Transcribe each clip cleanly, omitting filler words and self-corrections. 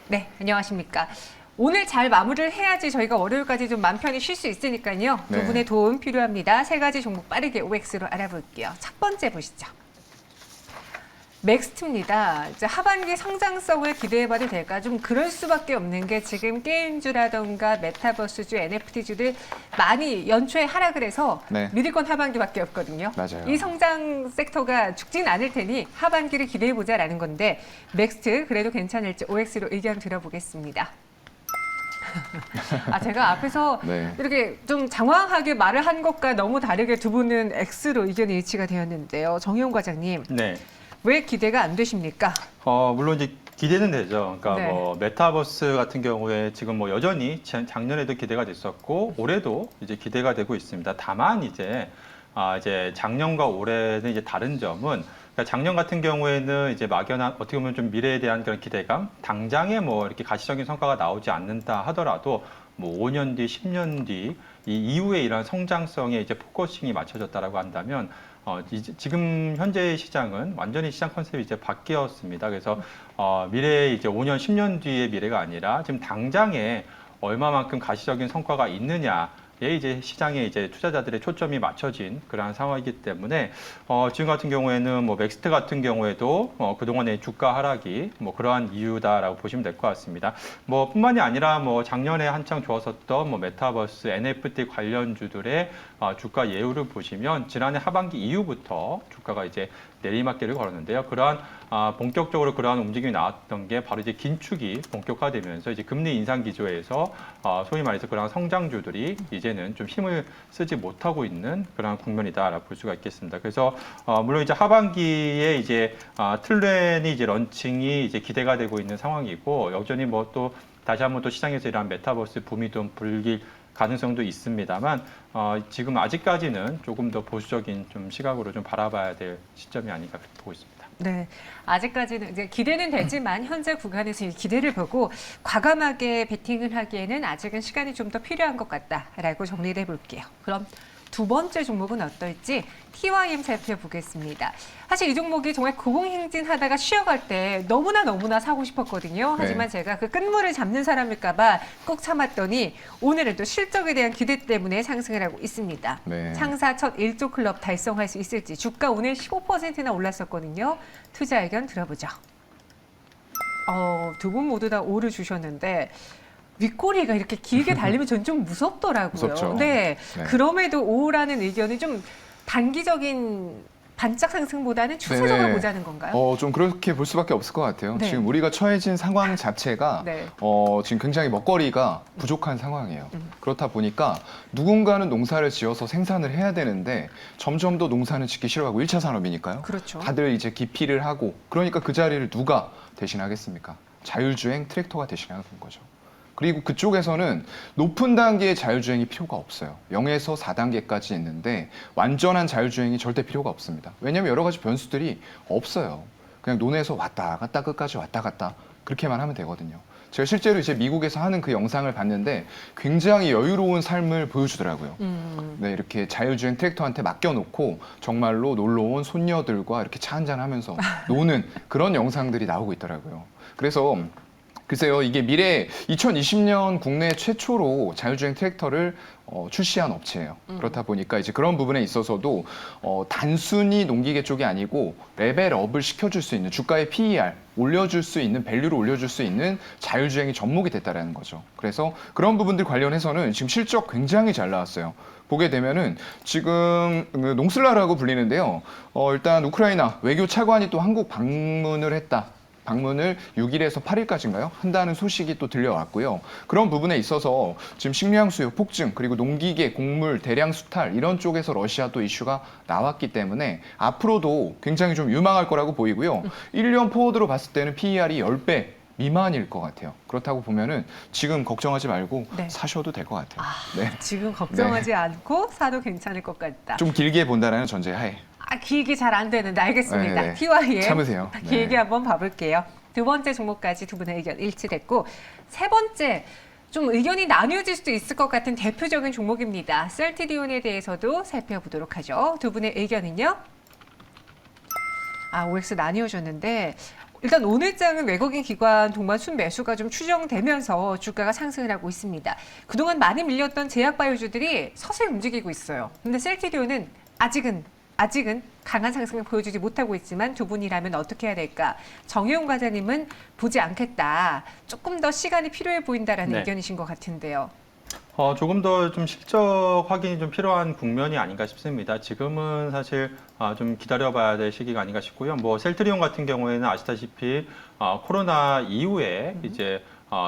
네, 안녕하십니까. 오늘 잘 마무리를 해야지 저희가 월요일까지 좀 맘 편히 쉴 수 있으니까요. 두 네. 분의 도움 필요합니다. 세 가지 종목 빠르게 OX로 알아볼게요. 첫 번째 보시죠. 맥스트입니다. 이제 하반기 성장성을 기대해봐도 될까? 좀 그럴 수밖에 없는 게 지금 게임주라던가 메타버스주, NFT주들 많이 연초에 하락을 해서 네. 믿을 건 하반기밖에 없거든요. 맞아요. 이 성장 섹터가 죽진 않을 테니 하반기를 기대해보자라는 건데 맥스트 그래도 괜찮을지 OX로 의견 들어보겠습니다. 제가 앞에서 네. 이렇게 좀 장황하게 말을 한 것과 너무 다르게 두 분은 X로 의견이 일치가 되었는데요. 정의용 과장님, 네. 왜 기대가 안 되십니까? 물론 이제 기대는 되죠. 그러니까 네. 뭐 메타버스 같은 경우에 지금 뭐 여전히 작년에도 기대가 됐었고 올해도 이제 기대가 되고 있습니다. 다만 이제 작년과 올해는 이제 다른 점은 그러니까 작년 같은 경우에는 이제 막연한 어떻게 보면 좀 미래에 대한 그런 기대감, 당장에 뭐 이렇게 가시적인 성과가 나오지 않는다 하더라도 뭐 5년 뒤, 10년 뒤 이 이후에 이런 성장성에 이제 포커싱이 맞춰졌다라고 한다면 지금 현재의 시장은 완전히 시장 컨셉이 이제 바뀌었습니다. 그래서 미래의 이제 5년, 10년 뒤의 미래가 아니라 지금 당장에 얼마만큼 가시적인 성과가 있느냐. 에 이제 시장에 이제 투자자들의 초점이 맞춰진 그러한 상황이기 때문에 지금 같은 경우에는 뭐 맥스트 같은 경우에도 그동안의 주가 하락이 뭐 그러한 이유다라고 보시면 될 것 같습니다. 뭐 뿐만이 아니라 뭐 작년에 한창 좋았었던 뭐 메타버스, NFT 관련주들의 주가 예우를 보시면 지난해 하반기 이후부터 주가가 이제 내리막길을 걸었는데요. 그러한 본격적으로 그러한 움직임이 나왔던 게 바로 이제 긴축이 본격화되면서 이제 금리 인상 기조에서 소위 말해서 그러한 성장주들이 이제는 좀 힘을 쓰지 못하고 있는 그러한 국면이다라고 볼 수가 있겠습니다. 그래서 물론 이제 하반기에 이제 틀렌이 이제 런칭이 이제 기대가 되고 있는 상황이고 여전히 뭐 또 다시 한번 또 시장에서 이러한 메타버스 붐이 좀 불길 가능성도 있습니다만 지금 아직까지는 조금 더 보수적인 좀 시각으로 좀 바라봐야 될 시점이 아닌가 보고 있습니다. 네, 아직까지는 이제 기대는 되지만 현재 구간에서 이 기대를 보고 과감하게 베팅을 하기에는 아직은 시간이 좀 더 필요한 것 같다라고 정리를 해볼게요. 그럼 두 번째 종목은 어떨지 TYM 살펴보겠습니다. 사실 이 종목이 정말 고공행진하다가 쉬어갈 때 너무나 사고 싶었거든요. 하지만 제가 그 끝물을 잡는 사람일까 봐 꼭 참았더니 오늘은 또 실적에 대한 기대 때문에 상승을 하고 있습니다. 네. 상사 첫 1조 클럽 달성할 수 있을지 주가 오늘 15%나 올랐었거든요. 투자 의견 들어보죠. 두 분 모두 다 오를 주셨는데 윗꼬리가 이렇게 길게 달리면 전 좀 무섭더라고요. 무섭죠. 네. 네. 그럼에도 5라는 의견이 좀 단기적인 반짝 상승보다는 추세적으로 네네. 보자는 건가요? 좀 그렇게 볼 수밖에 없을 것 같아요. 네. 지금 우리가 처해진 상황 자체가 네. 지금 굉장히 먹거리가 부족한 상황이에요. 그렇다 보니까 누군가는 농사를 지어서 생산을 해야 되는데 점점 더 농사는 짓기 싫어하고 1차 산업이니까요. 그렇죠. 다들 이제 기피를 하고 그러니까 그 자리를 누가 대신하겠습니까? 자율주행 트랙터가 대신하는 거죠. 그리고 그쪽에서는 높은 단계의 자율주행이 필요가 없어요. 0에서 4단계까지 있는데 완전한 자율주행이 절대 필요가 없습니다. 왜냐하면 여러 가지 변수들이 없어요. 그냥 논에서 왔다 갔다 끝까지 왔다 갔다 그렇게만 하면 되거든요. 제가 실제로 이제 미국에서 하는 그 영상을 봤는데 굉장히 여유로운 삶을 보여주더라고요. 네, 이렇게 자율주행 트랙터한테 맡겨놓고 정말로 놀러온 손녀들과 이렇게 차 한잔 하면서 노는 그런 영상들이 나오고 있더라고요. 그래서 글쎄요, 이게 미래 2020년 국내 최초로 자율주행 트랙터를 출시한 업체예요. 그렇다 보니까 이제 그런 부분에 있어서도 단순히 농기계 쪽이 아니고 레벨업을 시켜줄 수 있는 주가의 PER 올려줄 수 있는 밸류를 올려줄 수 있는 자율주행이 접목이 됐다라는 거죠. 그래서 그런 부분들 관련해서는 지금 실적 굉장히 잘 나왔어요. 보게 되면은 지금 농슬라라고 불리는데요. 일단 우크라이나 외교 차관이 또 한국 방문을 했다. 방문을 6일에서 8일까지인가요? 한다는 소식이 또 들려왔고요. 그런 부분에 있어서 지금 식량 수요 폭증 그리고 농기계, 곡물, 대량 수탈 이런 쪽에서 러시아 또 이슈가 나왔기 때문에 앞으로도 굉장히 좀 유망할 거라고 보이고요. 1년 포워드로 봤을 때는 PER이 10배 미만일 것 같아요. 그렇다고 보면은 지금 걱정하지 말고 네. 사셔도 될 것 같아요. 네. 지금 걱정하지 않고 사도 괜찮을 것 같다. 좀 길게 본다는 전제하에. 길게 잘 안 되는데 알겠습니다. 네네. TYM 참으세요. 길게 네. 한번 봐볼게요. 두 번째 종목까지 두 분의 의견 일치됐고 세 번째 좀 의견이 나뉘어질 수도 있을 것 같은 대표적인 종목입니다. 셀티디온에 대해서도 살펴보도록 하죠. 두 분의 의견은요? OX 나뉘어졌는데 일단 오늘 장은 외국인 기관 동반 순매수가 좀 추정되면서 주가가 상승을 하고 있습니다. 그동안 많이 밀렸던 제약바이오주들이 서서히 움직이고 있어요. 근데 셀트리온은 아직은 강한 상승을 보여주지 못하고 있지만 두 분이라면 어떻게 해야 될까? 정혜용 과장님은 보지 않겠다. 조금 더 시간이 필요해 보인다라는 네. 의견이신 것 같은데요. 조금 더 좀 실적 확인이 좀 필요한 국면이 아닌가 싶습니다. 지금은 사실 좀 기다려봐야 될 시기가 아닌가 싶고요. 뭐 셀트리온 같은 경우에는 아시다시피 코로나 이후에 이제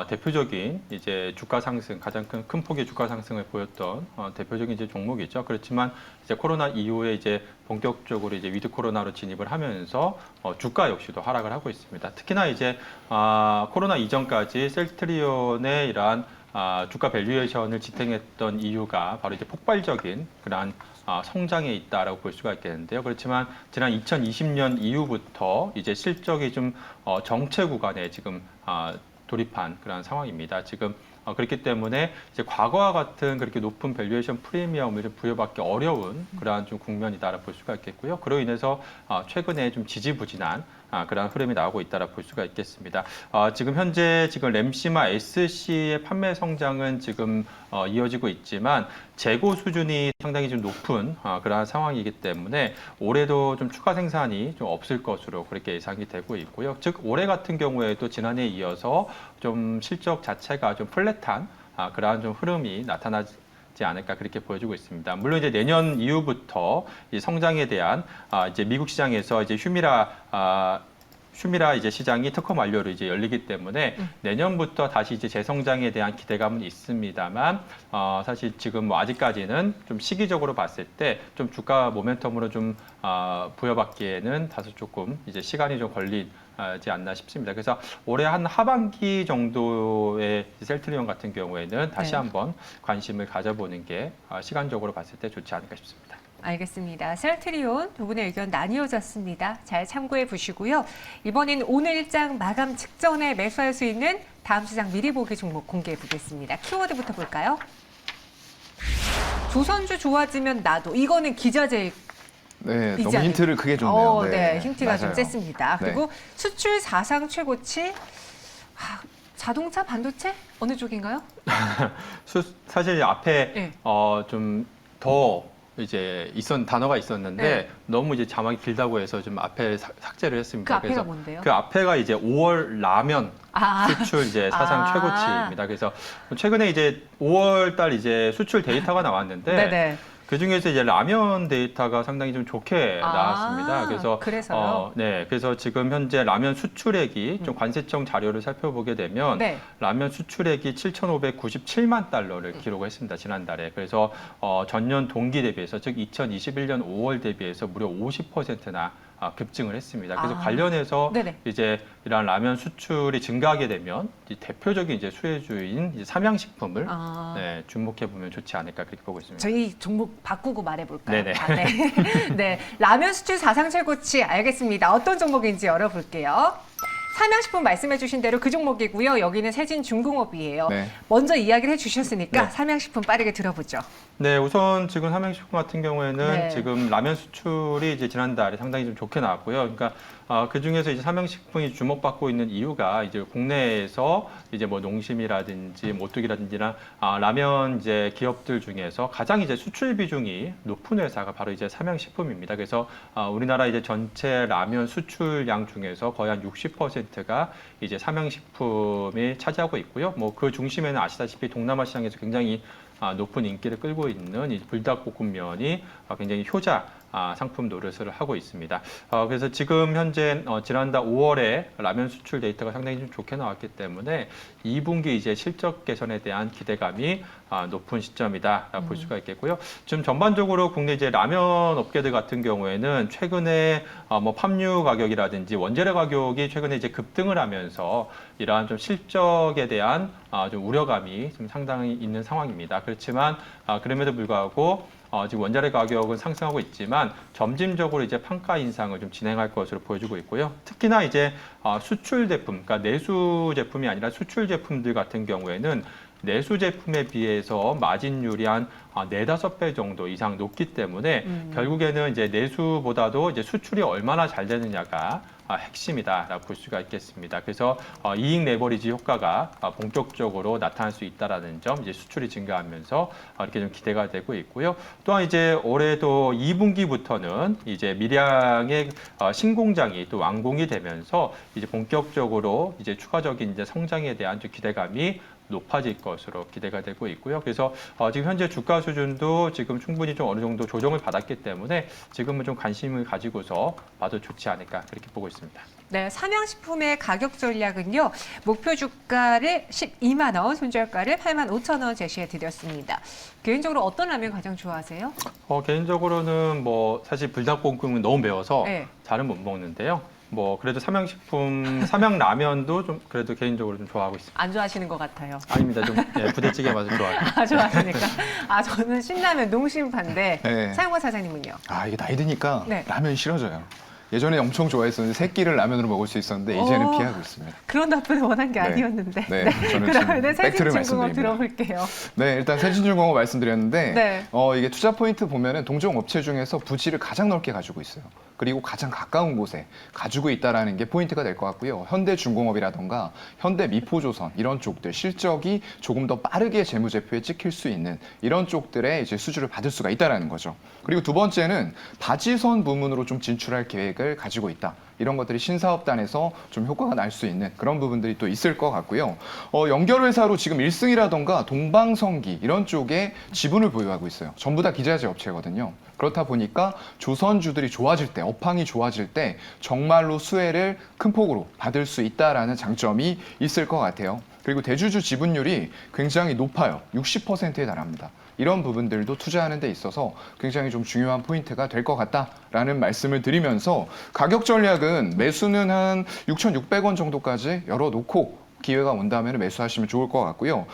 대표적인 이제 주가 상승, 가장 큰 폭의 주가 상승을 보였던 대표적인 이제 종목이죠. 그렇지만 이제 코로나 이후에 이제 본격적으로 이제 위드 코로나로 진입을 하면서 주가 역시도 하락을 하고 있습니다. 특히나 이제 코로나 이전까지 셀트리온의 이러한 주가 밸류에이션을 지탱했던 이유가 바로 이제 폭발적인 그러한 성장에 있다라고 볼 수가 있겠는데요. 그렇지만 지난 2020년 이후부터 이제 실적이 좀 정체 구간에 지금 돌입한 그런 상황입니다. 지금 그렇기 때문에 이제 과거와 같은 그렇게 높은 밸류에이션 프리미엄을 좀 부여받기 어려운 그러한 좀 국면이다라 볼 수가 있겠고요. 그로 인해서 최근에 좀 지지부진한 그러한 흐름이 나오고 있다라 볼 수가 있겠습니다. 지금 현재 램시마 SC의 판매 성장은 지금 이어지고 있지만 재고 수준이 상당히 좀 높은 그러한 상황이기 때문에 올해도 좀 추가 생산이 좀 없을 것으로 그렇게 예상이 되고 있고요. 즉 올해 같은 경우에도 지난해에 이어서 좀 실적 자체가 좀 플랫한 그러한 좀 흐름이 나타나지 않을까 그렇게 보여지고 있습니다. 물론 이제 내년 이후부터 이 성장에 대한 이제 미국 시장에서 이제 휴미라 이제 시장이 특허 만료로 이제 열리기 때문에 내년부터 다시 이제 재성장에 대한 기대감은 있습니다만 사실 지금 뭐 아직까지는 좀 시기적으로 봤을 때 좀 주가 모멘텀으로 좀 부여받기에는 다소 조금 이제 시간이 좀 걸리지 않나 싶습니다. 그래서 올해 한 하반기 정도의 셀트리온 같은 경우에는 다시 네. 한번 관심을 가져보는 게 시간적으로 봤을 때 좋지 않을까 싶습니다. 알겠습니다. 셀트리온 두 분의 의견 나뉘어졌습니다. 잘 참고해 보시고요. 이번엔 오늘 장 마감 직전에 매수할 수 있는 다음 시장 미리 보기 종목 공개해 보겠습니다. 키워드부터 볼까요? 조선주 좋아지면 나도. 이거는 기자재일 네, 이지 너무 않을까? 힌트를 크게 줬네요. 네, 힌트가 좀 맞아요. 셌습니다. 네. 그리고 수출 사상 최고치 자동차, 반도체 어느 쪽인가요? 사실 앞에 네. 좀 더 이제 단어가 있었는데 네. 너무 이제 자막이 길다고 해서 좀 앞에 삭제를 그 했습니다. 앞에가 뭔데요? 그 앞에가 이제 5월 라면 수출 이제 사상 아. 최고치입니다. 그래서 최근에 이제 5월 달 이제 수출 데이터가 나왔는데 네네. 그 중에서 이제 라면 데이터가 상당히 좀 좋게 나왔습니다. 그래서 그래서요? 네, 그래서 지금 현재 라면 수출액이 좀 관세청 자료를 살펴보게 되면 네. 라면 수출액이 7,597만 달러를 기록했습니다. 지난달에. 그래서 전년 동기 대비해서 즉 2021년 5월 대비해서 무려 50%나 급증을 했습니다. 그래서 관련해서 네네. 이제 이러한 라면 수출이 증가하게 되면 이제 대표적인 이제 수혜주인 이제 삼양식품을 네, 주목해 보면 좋지 않을까 그렇게 보고 있습니다. 저희 종목 바꾸고 말해볼까요? 네네. 네. 네. 라면 수출 사상 최고치 알겠습니다. 어떤 종목인지 열어볼게요. 삼양식품 말씀해주신 대로 그 종목이고요. 여기는 세진중공업이에요. 네. 먼저 이야기를 해주셨으니까 네. 삼양식품 빠르게 들어보죠. 네, 우선 지금 삼양식품 같은 경우에는 네. 지금 라면 수출이 이제 지난달에 상당히 좀 좋게 나왔고요. 그러니까 그 중에서 이제 삼양식품이 주목받고 있는 이유가 이제 국내에서 이제 뭐 농심이라든지 오뚜기라든지나 라면 이제 기업들 중에서 가장 이제 수출 비중이 높은 회사가 바로 이제 삼양식품입니다. 그래서 우리나라 이제 전체 라면 수출량 중에서 거의 한 60%가 이제 삼양식품이 차지하고 있고요. 뭐 그 중심에는 아시다시피 동남아 시장에서 굉장히 높은 인기를 끌고 있는 이 불닭볶음면이 굉장히 효자 상품 노릇을 하고 있습니다. 그래서 지금 현재 지난달 5월에 라면 수출 데이터가 상당히 좀 좋게 나왔기 때문에 2분기 이제 실적 개선에 대한 기대감이 높은 시점이다 볼 수가 있겠고요. 지금 전반적으로 국내 이제 라면 업계들 같은 경우에는 최근에 뭐 팜유 가격이라든지 원재료 가격이 최근에 이제 급등을 하면서 이러한 좀 실적에 대한 좀 우려감이 좀 상당히 있는 상황입니다. 그렇지만 그럼에도 불구하고 지금 원자재 가격은 상승하고 있지만 점진적으로 이제 판가 인상을 좀 진행할 것으로 보여지고 있고요. 특히나 이제 수출 제품, 그러니까 내수 제품이 아니라 수출 제품들 같은 경우에는 내수 제품에 비해서 마진율이 한 4-5배 정도 이상 높기 때문에 결국에는 이제 내수보다도 이제 수출이 얼마나 잘 되느냐가 핵심이다라고 볼 수가 있겠습니다. 그래서 이익 레버리지 효과가 본격적으로 나타날 수 있다라는 점, 이제 수출이 증가하면서 이렇게 좀 기대가 되고 있고요. 또한 이제 올해도 2분기부터는 이제 밀양의 신공장이 또 완공이 되면서 이제 본격적으로 이제 추가적인 이제 성장에 대한 좀 기대감이 높아질 것으로 기대가 되고 있고요. 그래서 지금 현재 주가 수준도 지금 충분히 좀 어느 정도 조정을 받았기 때문에 지금은 좀 관심을 가지고서 봐도 좋지 않을까 그렇게 보고 있습니다. 네, 삼양식품의 가격 전략은요. 목표 주가를 12만 원, 손절가를 8만 5천 원 제시해 드렸습니다. 개인적으로 어떤 라면 가장 좋아하세요? 개인적으로는 뭐 사실 불닭볶음은 너무 매워서 네. 잘은 못 먹는데요. 뭐 그래도 삼양식품, 삼양라면도 좀 그래도 개인적으로 좀 좋아하고 있습니다. 안 좋아하시는 것 같아요. 아닙니다. 좀 부대찌개 맛을 좋아해요. 아, 좋아하시니까. 저는 신라면 농심파인데 네. 사용과 사장님은요? 이게 나이 드니까 네. 라면이 싫어져요. 예전에 엄청 좋아했었는데 새끼를 라면으로 먹을 수 있었는데 이제는 피하고 있습니다. 그런 답변을 원한 게 네. 아니었는데. 네, 저는 그러면 지금 팩트를 세진중공업 말씀드립니다. 들어볼게요. 네, 일단 세진중공업 말씀드렸는데 네. 이게 투자 포인트 보면은 동종업체 중에서 부지를 가장 넓게 가지고 있어요. 그리고 가장 가까운 곳에 가지고 있다라는 게 포인트가 될 것 같고요. 현대중공업이라던가 현대미포조선 이런 쪽들 실적이 조금 더 빠르게 재무제표에 찍힐 수 있는 이런 쪽들의 이제 수주를 받을 수가 있다라는 거죠. 그리고 두 번째는 바지선 부문으로 좀 진출할 계획을 가지고 있다. 이런 것들이 신사업단에서 좀 효과가 날 수 있는 그런 부분들이 또 있을 것 같고요. 연결회사로 지금 1승이라던가 동방성기 이런 쪽에 지분을 보유하고 있어요. 전부 다 기자재 업체거든요. 그렇다 보니까 조선주들이 좋아질 때, 업황이 좋아질 때 정말로 수혜를 큰 폭으로 받을 수 있다라는 장점이 있을 것 같아요. 그리고 대주주 지분율이 굉장히 높아요. 60%에 달합니다. 이런 부분들도 투자하는 데 있어서 굉장히 좀 중요한 포인트가 될 것 같다라는 말씀을 드리면서 가격 전략은 매수는 한 6,600원 정도까지 열어놓고 기회가 온다면 매수하시면 좋을 것 같고요.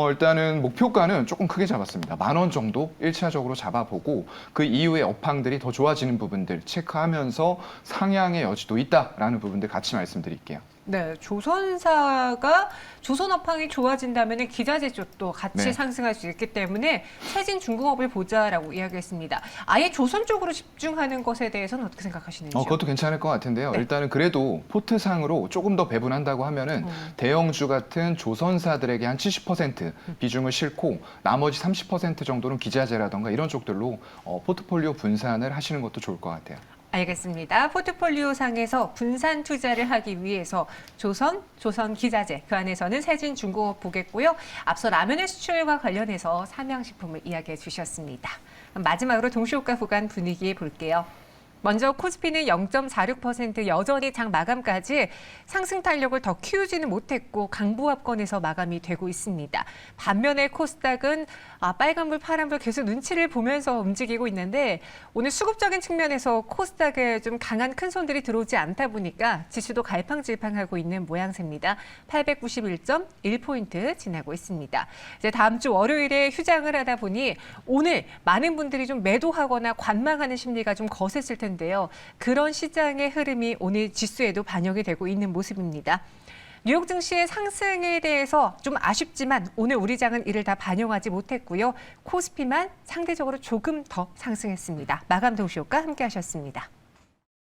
일단은 목표가는 조금 크게 잡았습니다. 10,000원 정도 1차적으로 잡아보고 그 이후에 업황들이 더 좋아지는 부분들 체크하면서 상향의 여지도 있다라는 부분들 같이 말씀드릴게요. 네, 조선사가 조선 업황이 좋아진다면 기자재 쪽도 같이 네. 상승할 수 있기 때문에 세진중공업을 보자라고 이야기했습니다. 아예 조선 쪽으로 집중하는 것에 대해서는 어떻게 생각하시는지요? 그것도 괜찮을 것 같은데요. 네. 일단은 그래도 포트상으로 조금 더 배분한다고 하면은 대형주 같은 조선사들에게 한 70% 비중을 싣고 나머지 30% 정도는 기자재라던가 이런 쪽들로 포트폴리오 분산을 하시는 것도 좋을 것 같아요. 알겠습니다. 포트폴리오 상에서 분산 투자를 하기 위해서 조선 기자재, 그 안에서는 세진중공업 보겠고요. 앞서 라면의 수출과 관련해서 삼양식품을 이야기해 주셨습니다. 마지막으로 동시효과 구간 분위기 볼게요. 먼저 코스피는 0.46% 여전히 장 마감까지 상승 탄력을 더 키우지는 못했고 강보합권에서 마감이 되고 있습니다. 반면에 코스닥은 빨간불, 파란불 계속 눈치를 보면서 움직이고 있는데 오늘 수급적인 측면에서 코스닥에 좀 강한 큰 손들이 들어오지 않다 보니까 지수도 갈팡질팡하고 있는 모양새입니다. 891.1포인트 지나고 있습니다. 이제 다음 주 월요일에 휴장을 하다 보니 오늘 많은 분들이 좀 매도하거나 관망하는 심리가 좀 거셌을 텐데요. 그런 시장의 흐름이 오늘 지수에도 반영이 되고 있는 모습입니다. 뉴욕 증시의 상승에 대해서 좀 아쉽지만 오늘 우리 장은 이를 다 반영하지 못했고요. 코스피만 상대적으로 조금 더 상승했습니다. 마감 동시효과 함께 하셨습니다.